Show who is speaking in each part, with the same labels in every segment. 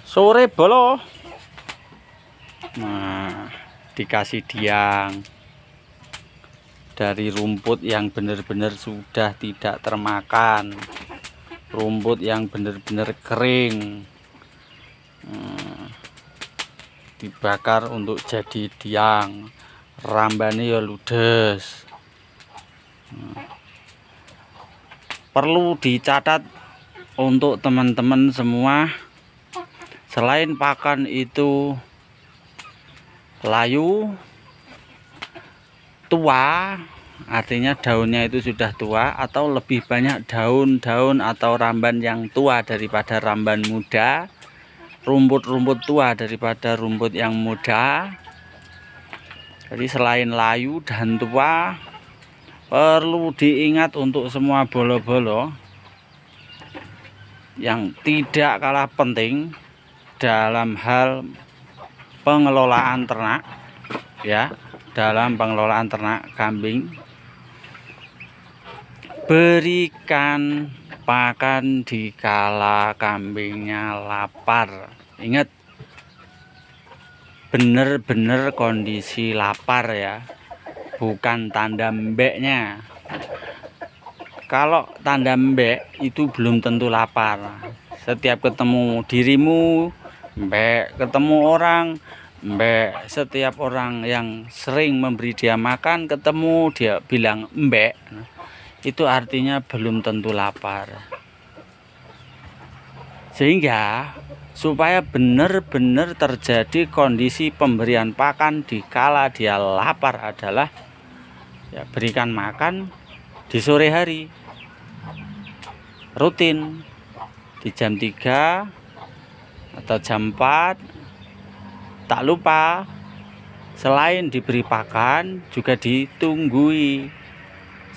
Speaker 1: Sore bolo. Nah, dikasih diang dari rumput yang benar-benar sudah tidak termakan, rumput yang benar-benar kering. Dibakar untuk jadi diang, rambane ya ludes. Perlu dicatat untuk teman-teman semua, selain pakan itu layu, tua, artinya daunnya itu sudah tua atau lebih banyak daun-daun atau ramban yang tua daripada ramban muda, rumput-rumput tua daripada rumput yang muda. Jadi selain layu dan tua, perlu diingat untuk semua bolo-bolo yang tidak kalah penting dalam hal pengelolaan ternak, ya, dalam pengelolaan ternak kambing. Berikan pakan dikala kambingnya lapar. Ingat, bener-bener kondisi lapar ya, bukan tanda mbeknya. Kalau tanda mbek itu belum tentu lapar. Setiap ketemu dirimu mbek, ketemu orang mbek. Setiap orang yang sering memberi dia makan, ketemu dia bilang mbek, itu artinya belum tentu lapar. Sehingga supaya benar-benar terjadi kondisi pemberian pakan dikala dia lapar adalah ya, berikan makan di sore hari, rutin di jam 3 atau jam 4. Tak lupa selain diberi pakan juga ditunggui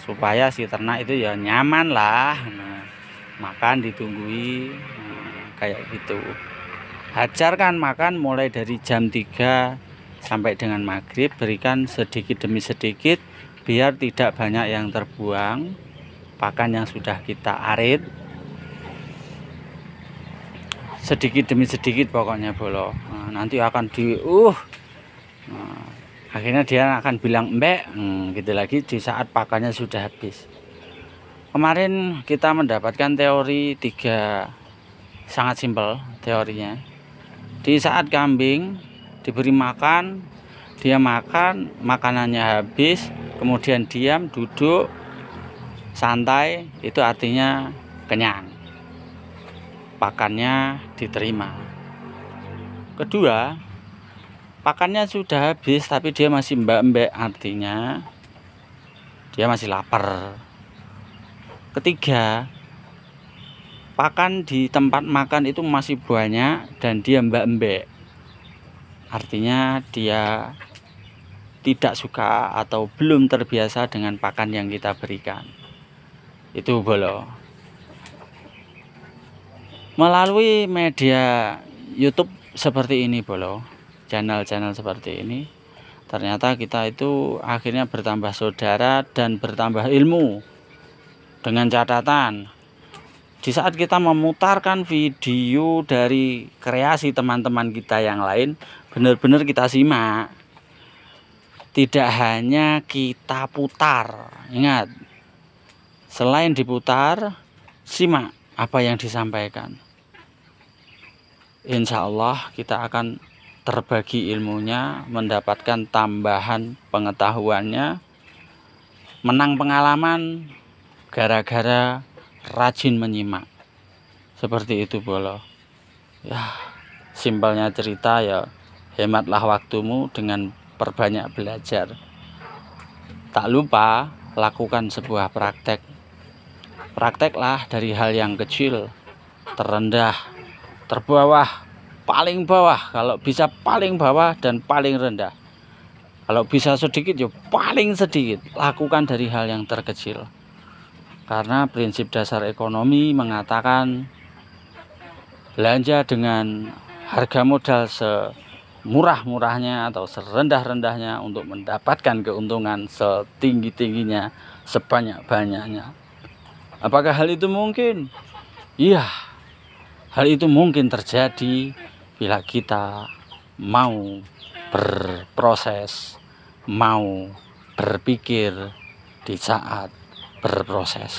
Speaker 1: supaya si ternak itu ya nyaman lah. Nah, makan ditunggui, kayak gitu. Ajarkan makan mulai dari jam 3 sampai dengan maghrib, berikan sedikit demi sedikit biar tidak banyak yang terbuang pakan yang sudah kita arit. Sedikit demi sedikit pokoknya bolo. Nah, nanti akan akhirnya dia akan bilang mbek, gitu lagi di saat pakannya sudah habis. Kemarin kita mendapatkan teori 3, sangat simpel teorinya. Di saat kambing diberi makan, dia makan, makanannya habis, kemudian diam, duduk, santai, itu artinya kenyang, pakannya diterima. Kedua, pakannya sudah habis tapi dia masih mbak-mbek, artinya dia masih lapar. Ketiga, pakan di tempat makan itu masih banyak dan dia mbak-mbek, artinya dia tidak suka atau belum terbiasa dengan pakan yang kita berikan. Itu bolo. Melalui media YouTube seperti ini bolo, channel-channel seperti ini, ternyata kita itu akhirnya bertambah saudara dan bertambah ilmu. Dengan catatan, di saat kita memutarkan video dari kreasi teman-teman kita yang lain, benar-benar kita simak. Tidak hanya kita putar. Ingat, selain diputar, simak apa yang disampaikan. Insya Allah kita akan terbagi ilmunya, mendapatkan tambahan pengetahuannya, menang pengalaman gara-gara rajin menyimak. Seperti itu bolo. Ya, simpelnya cerita ya, hematlah waktumu dengan perbanyak belajar. Tak lupa lakukan sebuah praktek. Prakteklah dari hal yang kecil, terendah, terbawah, paling bawah, kalau bisa paling bawah dan paling rendah. Kalau bisa sedikit ya paling sedikit. Lakukan dari hal yang terkecil. Karena prinsip dasar ekonomi mengatakan belanja dengan harga modal semurah-murahnya atau serendah-rendahnya untuk mendapatkan keuntungan setinggi-tingginya, sebanyak-banyaknya. Apakah hal itu mungkin? Iya, hal itu mungkin terjadi bila kita mau berproses, mau berpikir di saat berproses.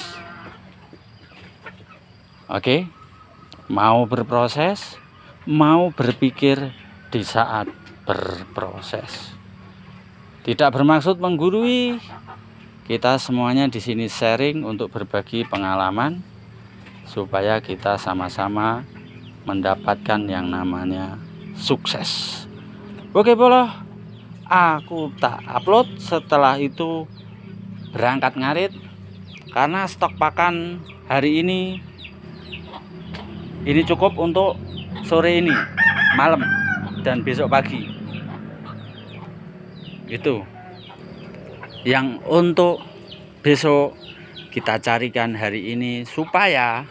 Speaker 1: Oke, mau berproses, mau berpikir di saat berproses. Tidak bermaksud menggurui, kita semuanya di sini sharing untuk berbagi pengalaman supaya kita sama-sama mendapatkan yang namanya sukses. Oke Bolo, aku tak upload, setelah itu berangkat ngarit karena stok pakan hari ini cukup untuk sore ini, malam, dan besok pagi. Itu yang untuk besok kita carikan hari ini supaya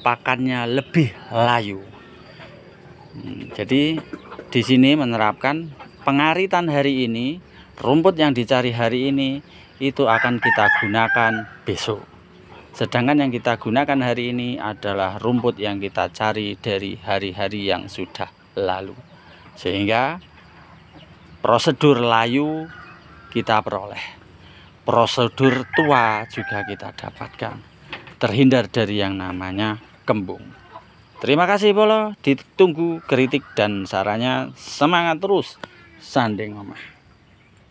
Speaker 1: pakannya lebih layu. Jadi di sini menerapkan pengaritan hari ini, rumput yang dicari hari ini itu akan kita gunakan besok. Sedangkan yang kita gunakan hari ini adalah rumput yang kita cari dari hari-hari yang sudah lalu. Sehingga prosedur layu kita peroleh, prosedur tua juga kita dapatkan, terhindar dari yang namanya kembung. Terima kasih Bolo, ditunggu kritik dan sarannya. Semangat terus, sandeng omah.